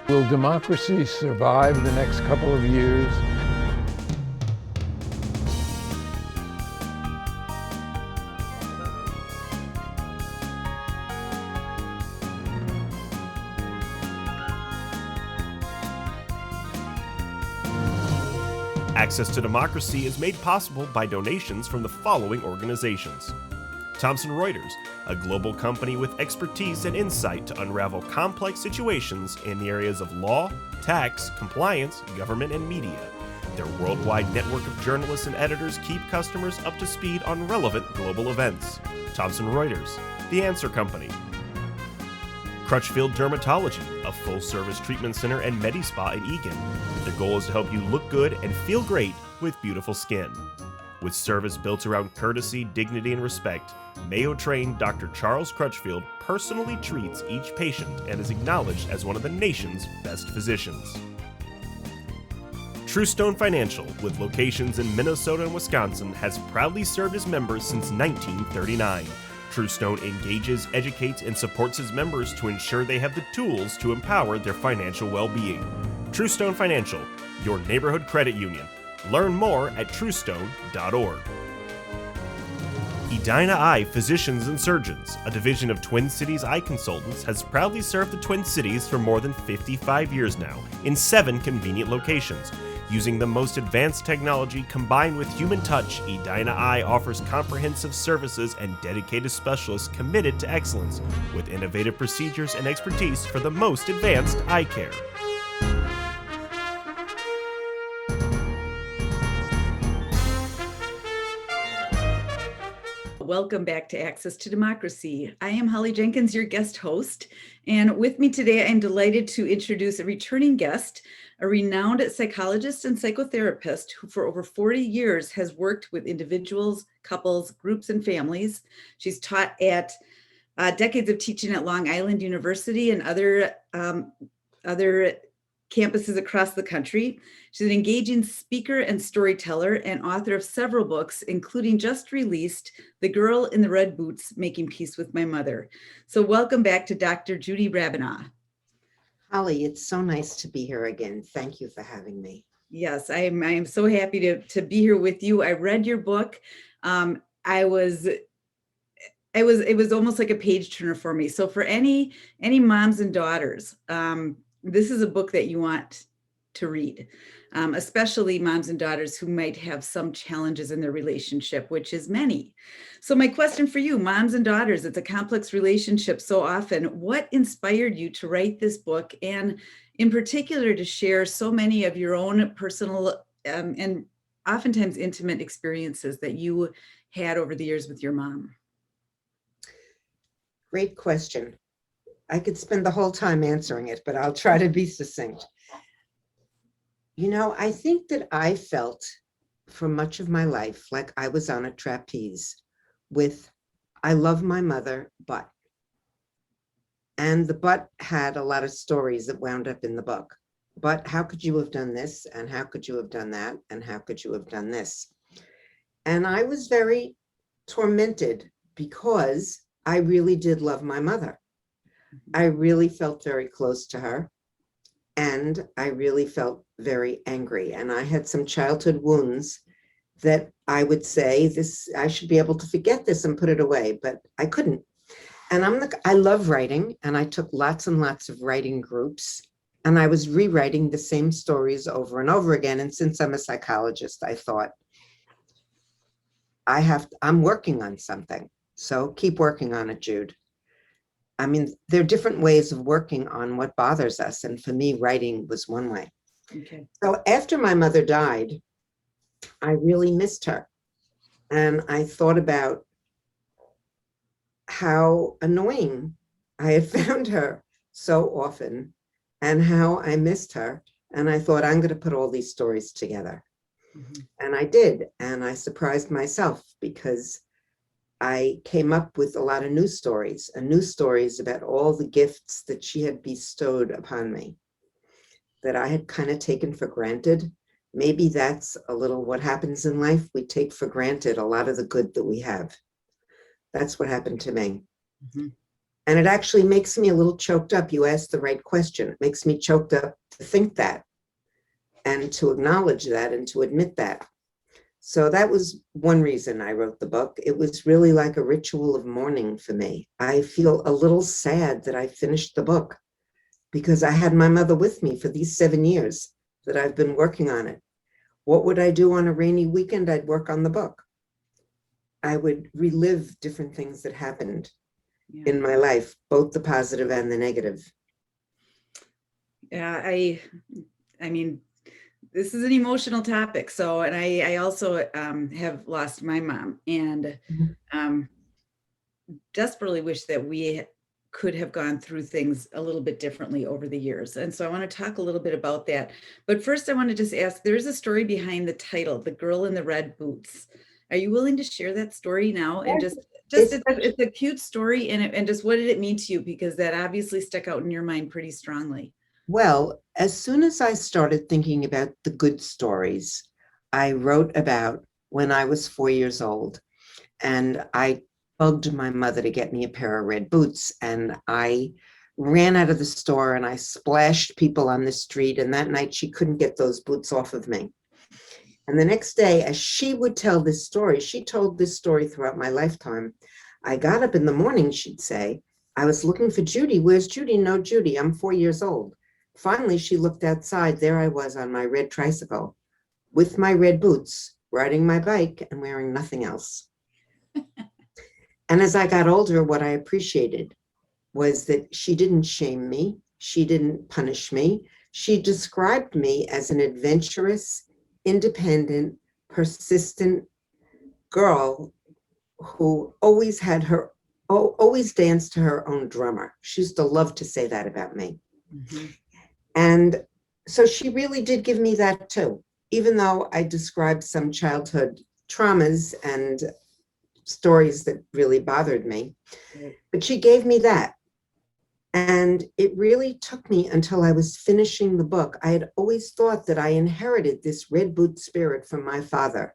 Will democracy survive the next couple of years? Access to Democracy is made possible by donations from the following organizations. Thomson Reuters, a global company with expertise and insight to unravel complex situations in the areas of law, tax, compliance, government, and media. Their worldwide network of journalists and editors keep customers up to speed on relevant global events. Thomson Reuters, The Answer Company. Crutchfield Dermatology, a full-service treatment center and Medi-Spa in Eagan. Their goal is to help you look good and feel great with beautiful skin. With service built around courtesy, dignity, and respect, Mayo-trained Dr. Charles Crutchfield personally treats each patient and is acknowledged as one of the nation's best physicians. Truestone Financial, with locations in Minnesota and Wisconsin, has proudly served its members since 1939. Truestone engages, educates, and supports its members to ensure they have the tools to empower their financial well-being. Truestone Financial, your neighborhood credit union. Learn more at truestone.org. Edina Eye Physicians and Surgeons, a division of Twin Cities Eye Consultants, has proudly served the Twin Cities for more than 55 years now, in 7 convenient locations. Using the most advanced technology combined with human touch, Edina Eye offers comprehensive services and dedicated specialists committed to excellence, with innovative procedures and expertise for the most advanced eye care. Welcome back to Access to Democracy. I am Holly Jenkins, your guest host, and with me today I'm delighted to introduce a returning guest, a renowned psychologist and psychotherapist who for over 40 years has worked with individuals, couples, groups, and families. She's taught at decades of teaching at Long Island University and other campuses across the country. She's an engaging speaker and storyteller and author of several books, including just released The Girl in the Red Boots, Making Peace with My Mother. So welcome back to Dr. Judy Rabinor. Holly, it's so nice to be here again. Thank you for having me. Yes, I am so happy to be here with you. I read your book. It was almost like a page turner for me. So for any moms and daughters, this is a book that you want to read, especially moms and daughters who might have some challenges in their relationship, which is many. So my question for you, moms and daughters, it's a complex relationship so often. What inspired you to write this book, and in particular to share so many of your own personal and oftentimes intimate experiences that you had over the years with your mom? Great question. I could spend the whole time answering it, but I'll try to be succinct. You know, I think that I felt for much of my life like I was on a trapeze with, I love my mother, but. And the but had a lot of stories that wound up in the book. But how could you have done this? And how could you have done that? And how could you have done this? And I was very tormented because I really did love my mother. I really felt very close to her, and I really felt very angry. And I had some childhood wounds that I would say, I should be able to forget this and put it away, but I couldn't. And I love writing, and I took lots and lots of writing groups, and I was rewriting the same stories over and over again. And since I'm a psychologist, I thought, I'm working on something. So keep working on it, Jude. I mean, there are different ways of working on what bothers us. And for me, writing was one way. Okay. So after my mother died, I really missed her. And I thought about how annoying I had found her so often and how I missed her. And I thought, I'm going to put all these stories together. Mm-hmm. And I did. And I surprised myself because I came up with a lot of new stories about all the gifts that she had bestowed upon me that I had kind of taken for granted. Maybe that's a little what happens in life. We take for granted a lot of the good that we have. That's what happened to me. Mm-hmm. And it actually makes me a little choked up. You asked the right question. It makes me choked up to think that and to acknowledge that and to admit that. So that was one reason I wrote the book. It was really like a ritual of mourning for me. I feel a little sad that I finished the book because I had my mother with me for these 7 years that I've been working on it. What would I do on a rainy weekend? I'd work on the book. I would relive different things that happened in my life, both the positive and the negative. Yeah, I mean, this is an emotional topic. So, and I also have lost my mom, and desperately wish that we could have gone through things a little bit differently over the years. And so I want to talk a little bit about that. But first, I want to just ask, there's a story behind the title, The Girl in the Red Boots. Are you willing to share that story now? And just it's a cute story, and just what did it mean to you? Because that obviously stuck out in your mind pretty strongly. Well, as soon as I started thinking about the good stories, I wrote about when I was 4 years old, and I bugged my mother to get me a pair of red boots, and I ran out of the store and I splashed people on the street, and that night she couldn't get those boots off of me. And the next day, as she would tell this story, she told this story throughout my lifetime. I got up in the morning, she'd say, I was looking for Judy. Where's Judy? No, Judy, I'm 4 years old. Finally, she looked outside. There I was on my red tricycle with my red boots, riding my bike and wearing nothing else. And as I got older, what I appreciated was that she didn't shame me. She didn't punish me. She described me as an adventurous, independent, persistent girl who always danced to her own drummer. She used to love to say that about me. Mm-hmm. And so she really did give me that too, even though I described some childhood traumas and stories that really bothered me. But she gave me that. And it really took me until I was finishing the book. I had always thought that I inherited this red boot spirit from my father.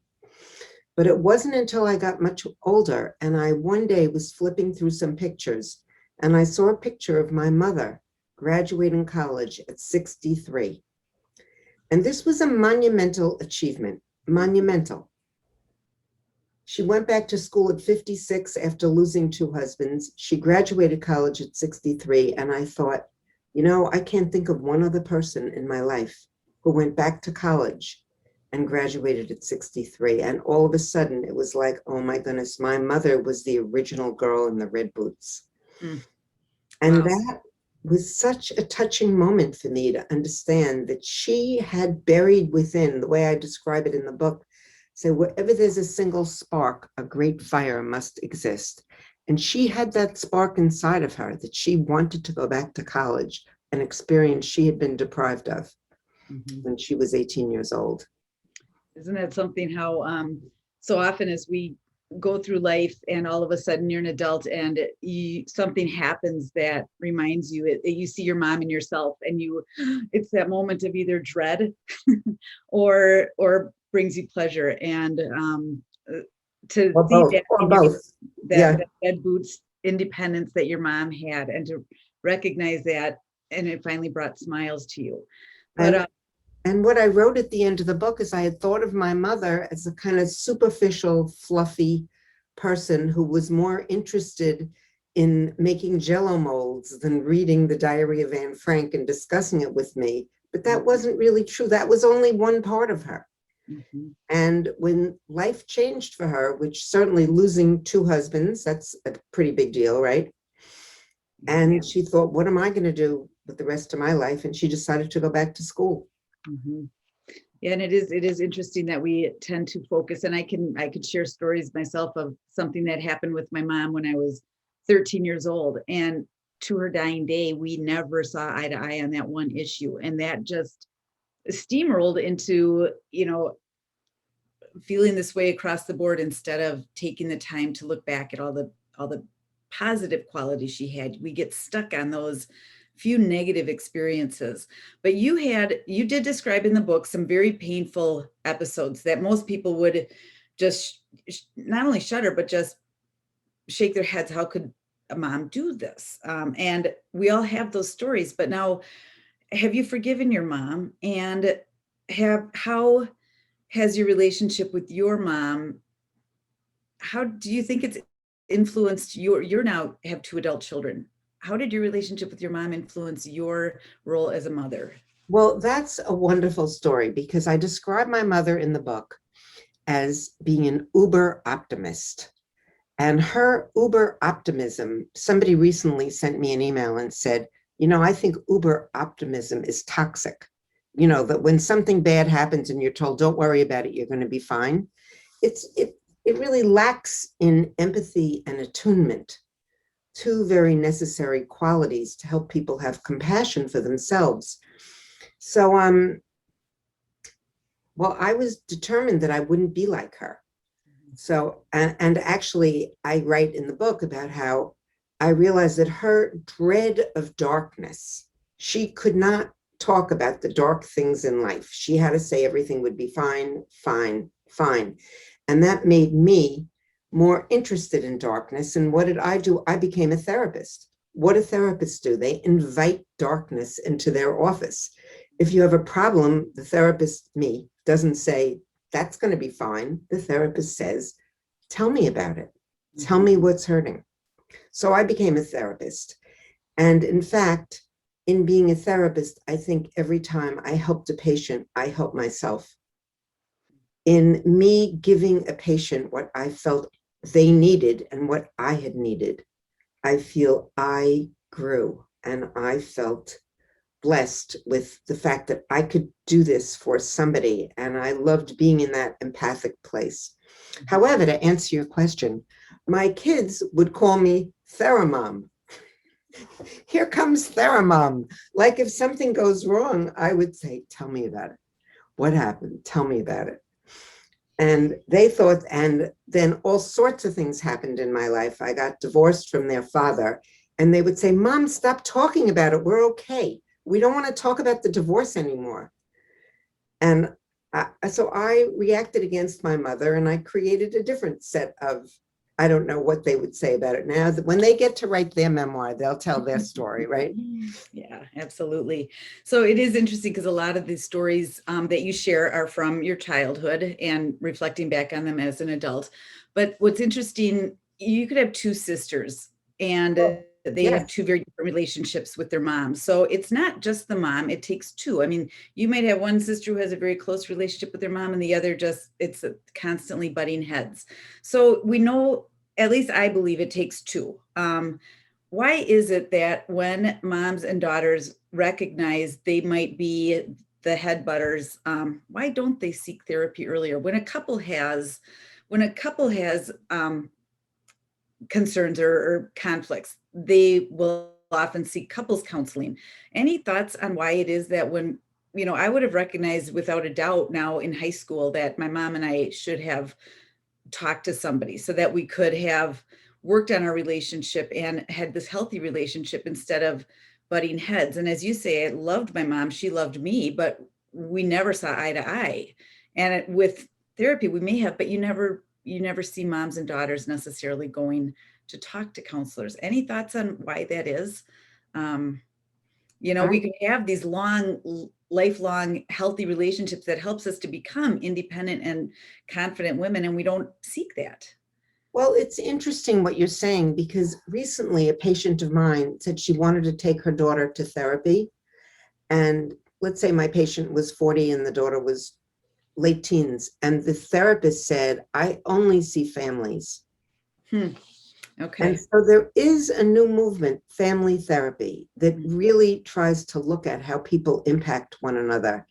But it wasn't until I got much older and I one day was flipping through some pictures and I saw a picture of my mother graduating college at 63. And this was a monumental achievement, monumental. She went back to school at 56 after losing 2 husbands. She graduated college at 63. And I thought, I can't think of one other person in my life who went back to college and graduated at 63. And all of a sudden it was like, oh my goodness, my mother was the original girl in the red boots. And wow. That was such a touching moment for me to understand that she had buried within, the way I describe it in the book, say, wherever there's a single spark, a great fire must exist. And she had that spark inside of her that she wanted to go back to college, an experience she had been deprived of when she was 18 years old. Isn't that something how so often as we go through life and all of a sudden you're an adult and something happens that reminds you, you see your mom and yourself, and it's that moment of either dread or brings you pleasure, and to or see both. that red boots independence that your mom had, and to recognize that, and it finally brought smiles to you. But and what I wrote at the end of the book is I had thought of my mother as a kind of superficial, fluffy person who was more interested in making Jell-O molds than reading the Diary of Anne Frank and discussing it with me. But that wasn't really true. That was only one part of her. And when life changed for her, which certainly losing 2 husbands, that's a pretty big deal, right? And she thought, what am I going to do with the rest of my life? And she decided to go back to school. Yeah, and it is interesting that we tend to focus, and I could share stories myself of something that happened with my mom when I was 13 years old, and to her dying day, we never saw eye to eye on that one issue, and that just steamrolled into feeling this way across the board instead of taking the time to look back at all the positive qualities she had. We get stuck on those few negative experiences. But you did describe in the book some very painful episodes that most people would just not only shudder, but just shake their heads. How could a mom do this? And we all have those stories, but now have you forgiven your mom? And how has your relationship with your mom, how do you think it's influenced you're now have two adult children. How did your relationship with your mom influence your role as a mother? Well, that's a wonderful story because I describe my mother in the book as being an uber optimist. And her uber optimism, somebody recently sent me an email and said, I think uber optimism is toxic. That when something bad happens and you're told, don't worry about it, you're going to be fine. It really lacks in empathy and attunement, two very necessary qualities to help people have compassion for themselves. So, well, I was determined that I wouldn't be like her. So, and actually, I write in the book about how I realized that her dread of darkness, she could not talk about the dark things in life. She had to say everything would be fine, fine, fine. And that made me more interested in darkness. And what did I do? I became a therapist. What do therapists do? They invite darkness into their office. If you have a problem, the therapist, me, doesn't say, that's going to be fine. The therapist says, tell me about it. Tell me what's hurting. So I became a therapist. And in fact, in being a therapist, I think every time I helped a patient, I helped myself. In me giving a patient what I felt they needed and what I had needed, I feel I grew and I felt blessed with the fact that I could do this for somebody. And I loved being in that empathic place. However, to answer your question, my kids would call me Theramom. Here comes Theramom. Like if something goes wrong, I would say, tell me about it. What happened? Tell me about it. And they thought, and then all sorts of things happened in my life. I got divorced from their father, and they would say, Mom, stop talking about it. We're okay. We don't want to talk about the divorce anymore. And so I reacted against my mother, and I created a different set of, I don't know what they would say about it now. When they get to write their memoir, they'll tell their story, right? Yeah, absolutely. So it is interesting because a lot of these stories that you share are from your childhood and reflecting back on them as an adult. But what's interesting, you could have two sisters and they have two very different relationships with their mom. So it's not just the mom, it takes two. I mean, you might have one sister who has a very close relationship with their mom and the other it's constantly butting heads. So we know, at least I believe it takes two. Why is it that when moms and daughters recognize they might be the head butters, why don't they seek therapy earlier? When a couple has concerns or conflicts, they will often seek couples counseling. Any thoughts on why it is that when, I would have recognized without a doubt now in high school that my mom and I should have talked to somebody so that we could have worked on our relationship and had this healthy relationship instead of butting heads. And as you say, I loved my mom, she loved me, but we never saw eye to eye. And with therapy, we may have, but you never see moms and daughters necessarily going to talk to counselors. Any thoughts on why that is? We can have these lifelong healthy relationships that helps us to become independent and confident women, and we don't seek that. Well, it's interesting what you're saying, because recently a patient of mine said she wanted to take her daughter to therapy. And let's say my patient was 40 and the daughter was late teens. And the therapist said, I only see families. Okay. And so there is a new movement, family therapy, that really tries to look at how people impact one another.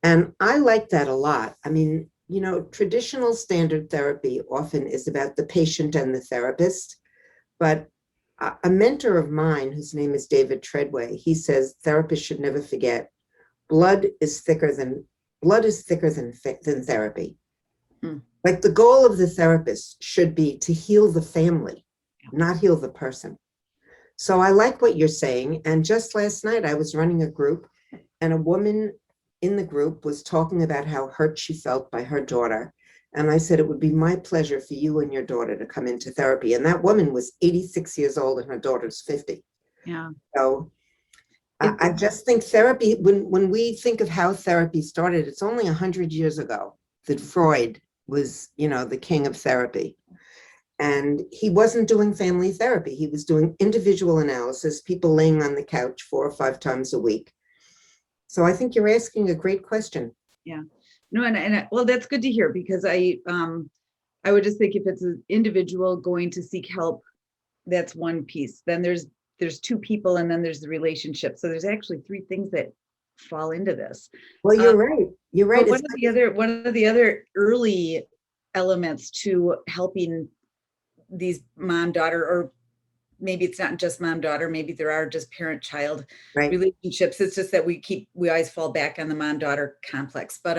And I like that a lot. I mean, traditional standard therapy often is about the patient and the therapist. But a mentor of mine, whose name is David Treadway, he says therapists should never forget blood is thicker than therapy. Like the goal of the therapist should be to heal the family, not heal the person. So I like what you're saying. And just last night I was running a group, and a woman in the group was talking about how hurt she felt by her daughter. And I said, it would be my pleasure for you and your daughter to come into therapy. And that woman was 86 years old and her daughter's 50. Yeah. So I just think therapy, when we think of how therapy started, it's only 100 years ago that Freud was, the king of therapy. And he wasn't doing family therapy. He was doing individual analysis, people laying on the couch 4 or 5 times a week. So I think you're asking a great question. Yeah. No, and well, that's good to hear, because I would just think if it's an individual going to seek help, that's one piece. Then there's 2 people, and then there's the relationship. So there's actually 3 things that fall into this. Well, you're right. You're right. One of the other early elements to helping these mom-daughter, or maybe it's not just mom-daughter, maybe there are just parent-child relationships. It's just that we always fall back on the mom-daughter complex. But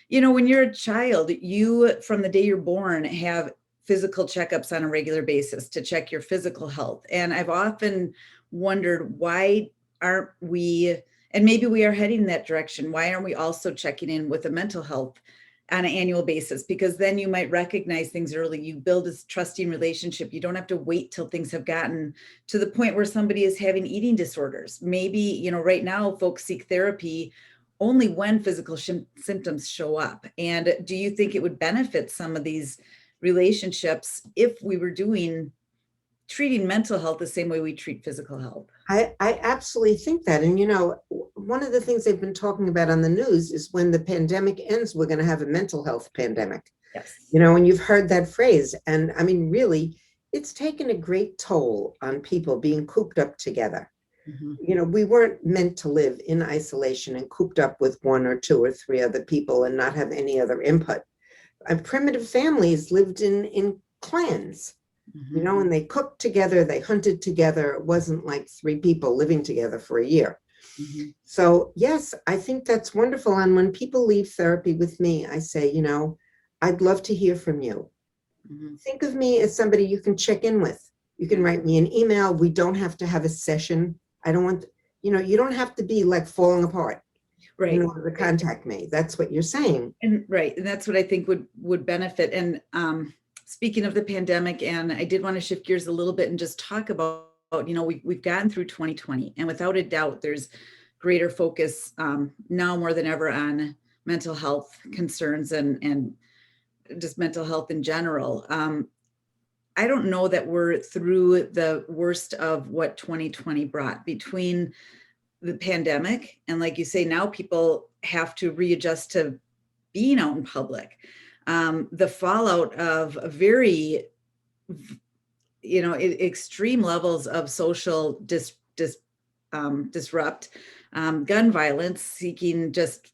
when you're a child, you, from the day you're born, have physical checkups on a regular basis to check your physical health. And I've often wondered, why aren't we, and maybe we are heading in that direction, why aren't we also checking in with a mental health on an annual basis? Because then you might recognize things early. You build this trusting relationship. You don't have to wait till things have gotten to the point where somebody is having eating disorders. Maybe, right now folks seek therapy only when physical symptoms show up. And do you think it would benefit some of these relationships if we were treating mental health the same way we treat physical health? I absolutely think that. And, one of the things they've been talking about on the news is when the pandemic ends, we're going to have a mental health pandemic. Yes. And you've heard that phrase. And I mean, really, it's taken a great toll on people being cooped up together. Mm-hmm. We weren't meant to live in isolation and cooped up with 1 or 2 or 3 other people and not have any other input. Primitive families lived in clans. Mm-hmm. And they cooked together, they hunted together. It wasn't like 3 people living together for a year. Mm-hmm. So yes, I think that's wonderful. And when people leave therapy with me, I say, I'd love to hear from you. Mm-hmm. Think of me as somebody you can check in with. You can write me an email. We don't have to have a session. I don't want, you don't have to be like falling apart. Right. In order to contact me. That's what you're saying. And that's what I think would benefit. And speaking of the pandemic, and I did want to shift gears a little bit and just talk about, we've gotten through 2020, and without a doubt, there's greater focus now more than ever on mental health concerns and just mental health in general. I don't know that we're through the worst of what 2020 brought between the pandemic. And like you say, now people have to readjust to being out in public. The fallout of a very, extreme levels of social disrupt, gun violence, seeking just,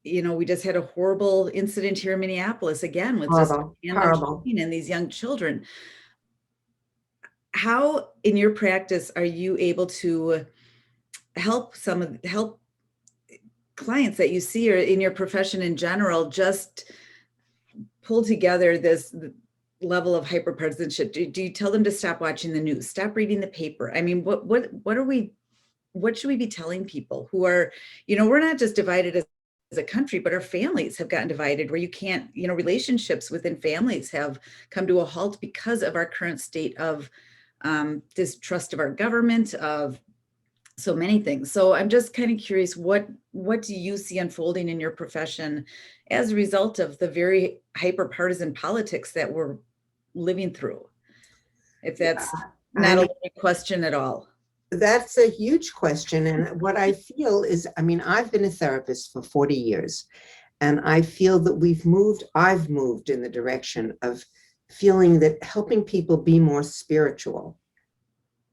we just had a horrible incident here in Minneapolis again with horrible. And these young children. How, in your practice, are you able to help clients that you see, or in your profession in general, just pull together this level of hyperpartisanship? Do you tell them to stop watching the news, stop reading the paper? I mean, what should we be telling people who are, we're not just divided as a country, but our families have gotten divided, where you can't, relationships within families have come to a halt because of our current state of distrust of our government, of so many things. So I'm just kind of curious, what do you see unfolding in your profession as a result of the very hyper-partisan politics that we're living through? If that's not a question at all. That's a huge question. And what I feel is, I've been a therapist for 40 years, and I feel that I've moved in the direction of feeling that helping people be more spiritual.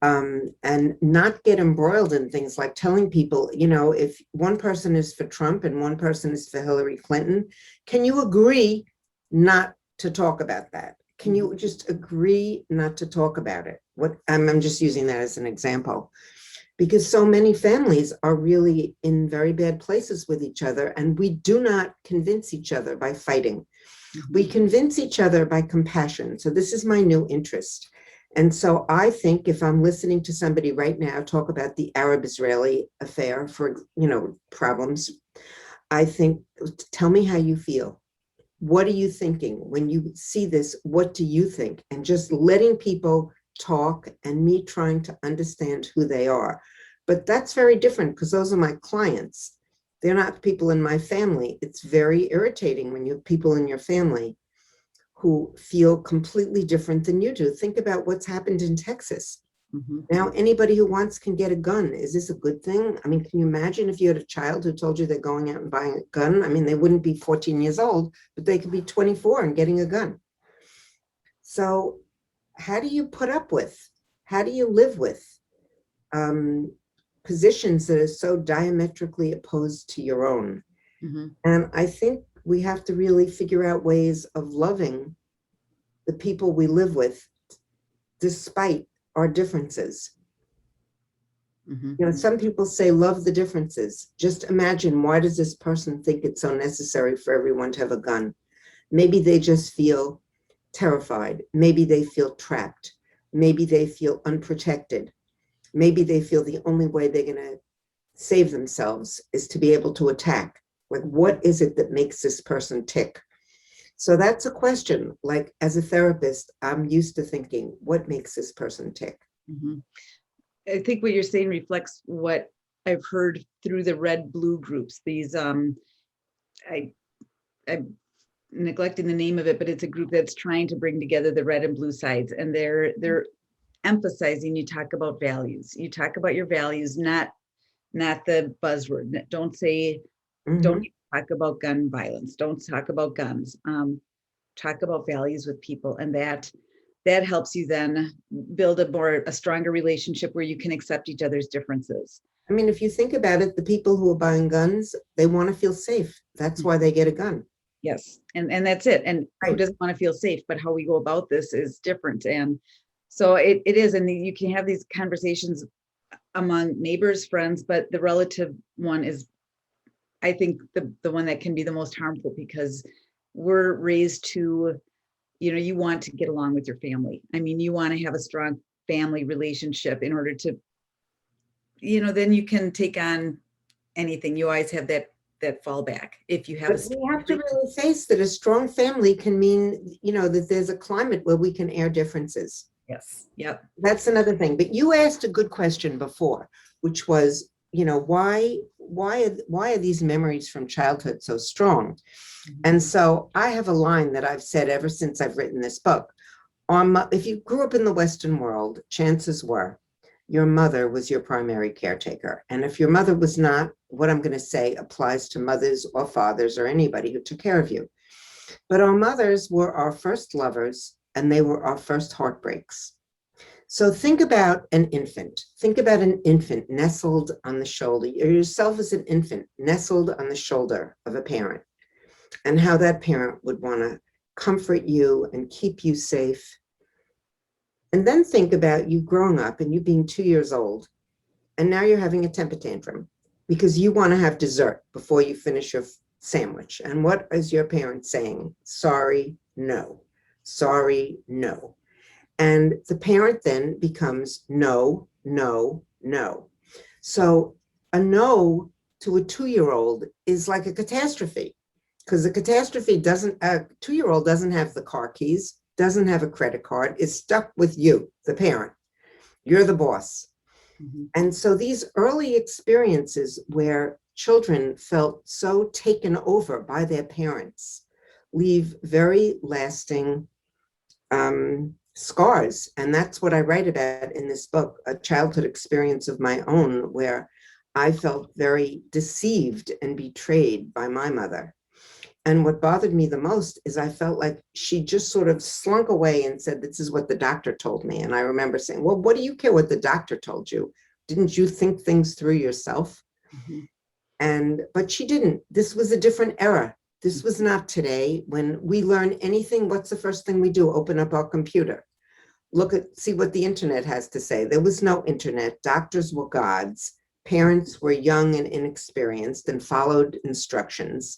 And not get embroiled in things like telling people, if one person is for Trump and one person is for Hillary Clinton, can you agree not to talk about that? Can you just agree not to talk about it? I'm just using that as an example, because so many families are really in very bad places with each other, and we do not convince each other by fighting. We convince each other by compassion. So this is my new interest. And so I think if I'm listening to somebody right now talk about the Arab-Israeli affair for, problems, I think, tell me how you feel. what are you thinking? When you see this, what do you think? And just letting people talk and me trying to understand who they are. But that's very different because those are my clients. They're not people in my family. It's very irritating when you have people in your family who feel completely different than you do. Think about what's happened in Texas. Now, anybody who wants can get a gun. Is this a good thing? I mean, can you imagine if you had a child who told you they're going out and buying a gun? I mean, they wouldn't be 14 years old, but they could be 24 and getting a gun. So how do you put up with, how do you live with positions that are so diametrically opposed to your own? And I think we have to really figure out ways of loving the people we live with despite our differences. You know, some people say love the differences. Just imagine, why does this person think it's so necessary for everyone to have a gun? Maybe they just feel terrified. Maybe they feel trapped. Maybe they feel unprotected. Maybe they feel the only way they're going to save themselves is to be able to attack. Like, what is it that makes this person tick? So that's a question. Like, as a therapist, I'm used to thinking, what makes this person tick? I think what you're saying reflects what I've heard through the red-blue groups. These, I'm neglecting the name of it, but it's a group that's trying to bring together the red and blue sides, and they're emphasizing, you talk about values. You talk about your values, not the buzzword. Don't say, don't talk about gun violence. Don't talk about guns. Talk about values with people, and that helps you then build a stronger relationship where you can accept each other's differences. I mean, if you think about it, the people who are buying guns, they want to feel safe. That's why they get a gun. Yes, and that's it. And who doesn't want to feel safe? But how we go about this is different. And so it is, and you can have these conversations among neighbors, friends, but the relative one is, I think, the one that can be the most harmful, because we're raised to, you want to get along with your family. I mean, you want to have a strong family relationship in order to, then you can take on anything. You always have that fallback if you have. But we have to really face that a strong family can mean, that there's a climate where we can air differences. Yes. Yep. That's another thing. But you asked a good question before, which was, why are these memories from childhood so strong? And so I have a line that I've said ever since I've written this book. If you grew up in the Western world, chances were your mother was your primary caretaker. And if your mother was not, what I'm going to say applies to mothers or fathers or anybody who took care of you. But our mothers were our first lovers, and they were our first heartbreaks. So think about an infant. Think about an infant nestled on the shoulder, or yourself as an infant nestled on the shoulder of a parent, and how that parent would want to comfort you and keep you safe. And then think about you growing up and you being 2 years old, and now you're having a temper tantrum because you want to have dessert before you finish your sandwich. And what is your parent saying? Sorry, no. Sorry, no. And the parent then becomes no, no, no. So a no to a 2-year-old is like a catastrophe, because the catastrophe doesn't, a 2-year-old doesn't have the car keys, doesn't have a credit card, is stuck with you, the parent. You're the boss. And so these early experiences where children felt so taken over by their parents leave very lasting scars. And that's what I write about in this book, a childhood experience of my own where I felt very deceived and betrayed by my mother. And what bothered me the most is I felt like she just sort of slunk away and said, this is what the doctor told me. And I remember saying, well, what do you care what the doctor told you? Didn't you think things through yourself? But she didn't. This was a different era. This was not today. When we learn anything, what's the first thing we do? Open up our computer. See what the internet has to say. There was no internet. Doctors were gods. Parents were young and inexperienced and followed instructions.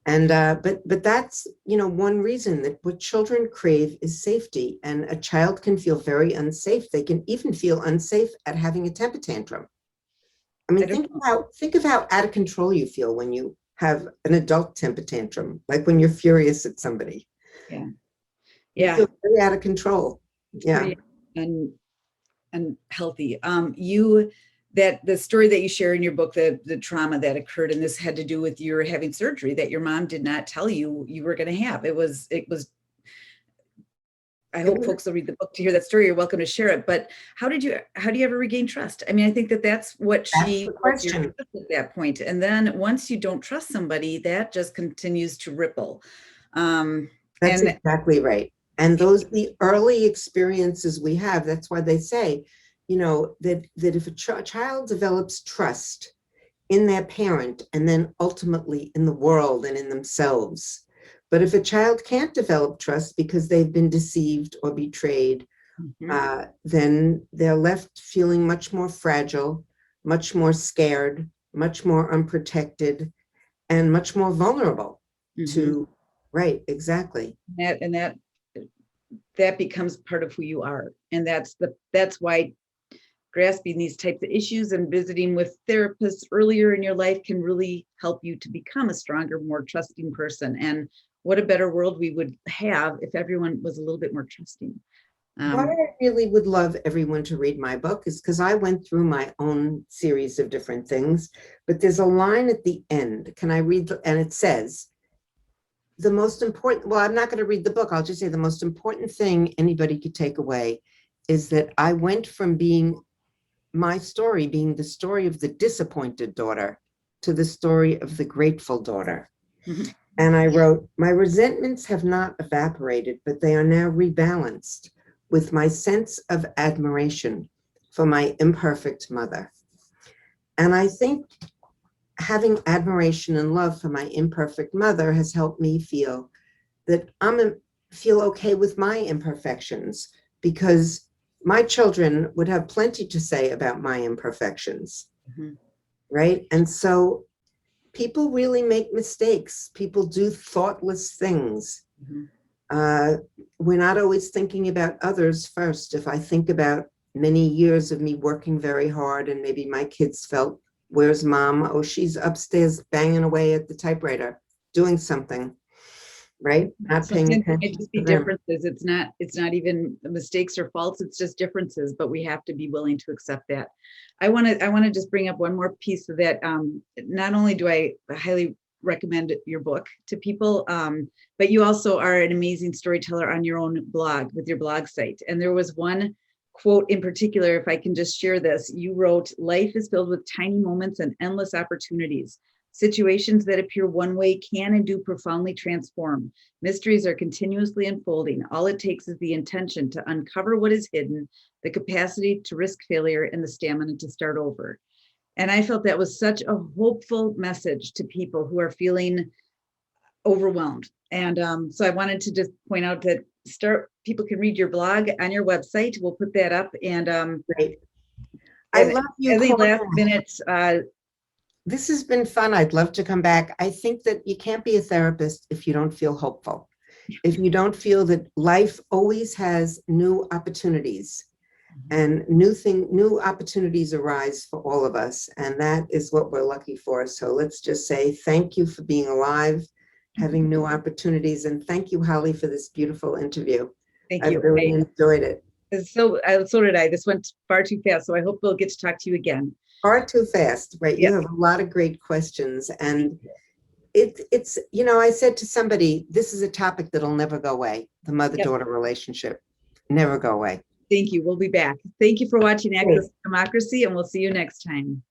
And but that's, one reason that what children crave is safety, and a child can feel very unsafe. They can even feel unsafe at having a temper tantrum. I mean, think of how out of control you feel when you have an adult temper tantrum, like when you're furious at somebody. Yeah. You Yeah. feel very out of control. Yeah. Pretty and healthy. That the story that you share in your book, the trauma that occurred, and this had to do with your having surgery that your mom did not tell you you were going to have. It was. I hope folks will read the book to hear that story. You're welcome to share it. But how do you ever regain trust? I mean, I think that's what she That's the question. at that point. And then once you don't trust somebody, that just continues to ripple. That's exactly right. And the early experiences we have, that's why they say, that if a child develops trust in their parent and then ultimately in the world and in themselves. But if a child can't develop trust because they've been deceived or betrayed, then they're left feeling much more fragile, much more scared, much more unprotected, and much more vulnerable to, right, exactly. That becomes part of who you are. And that's why grasping these types of issues and visiting with therapists earlier in your life can really help you to become a stronger, more trusting person. And what a better world we would have if everyone was a little bit more trusting. Why I really would love everyone to read my book is because I went through my own series of different things, but there's a line at the end. Can I read? And it says, the most important, well, I'm not going to read the book. I'll just say the most important thing anybody could take away is that I went from my story being the story of the disappointed daughter to the story of the grateful daughter. And I wrote, my resentments have not evaporated, but they are now rebalanced with my sense of admiration for my imperfect mother. And I think having admiration and love for my imperfect mother has helped me feel that feel okay with my imperfections, because my children would have plenty to say about my imperfections, right? And so people really make mistakes. People do thoughtless things. We're not always thinking about others first. If I think about many years of me working very hard and maybe my kids felt, where's mom? Oh, she's upstairs banging away at the typewriter, doing something, right? Not paying attention. It just be differences. It's not even mistakes or faults. It's just differences, but we have to be willing to accept that. I want to just bring up one more piece of that. Not only do I highly recommend your book to people, but you also are an amazing storyteller on your own blog with your blog site. And there was one quote in particular, if I can just share this, you wrote, life is filled with tiny moments and endless opportunities. Situations that appear one way can and do profoundly transform. Mysteries are continuously unfolding. All it takes is the intention to uncover what is hidden, the capacity to risk failure, and the stamina to start over. And I felt that was such a hopeful message to people who are feeling overwhelmed. And so I wanted to just point out that people can read your blog on your website. We'll put that up. And great. I love you. Any last minutes. This has been fun. I'd love to come back. I think that you can't be a therapist if you don't feel hopeful. If you don't feel that life always has new opportunities and new opportunities arise for all of us. And that is what we're lucky for. So let's just say thank you for being alive, having new opportunities. And thank you, Holly, for this beautiful interview. Thank you. I really enjoyed it. So did I. This went far too fast. So I hope we'll get to talk to you again. Far too fast, right? Yep. You have a lot of great questions. And it's, I said to somebody, this is a topic that'll never go away. The mother-daughter relationship, never go away. Thank you. We'll be back. Thank you for watching Access to Democracy, and we'll see you next time.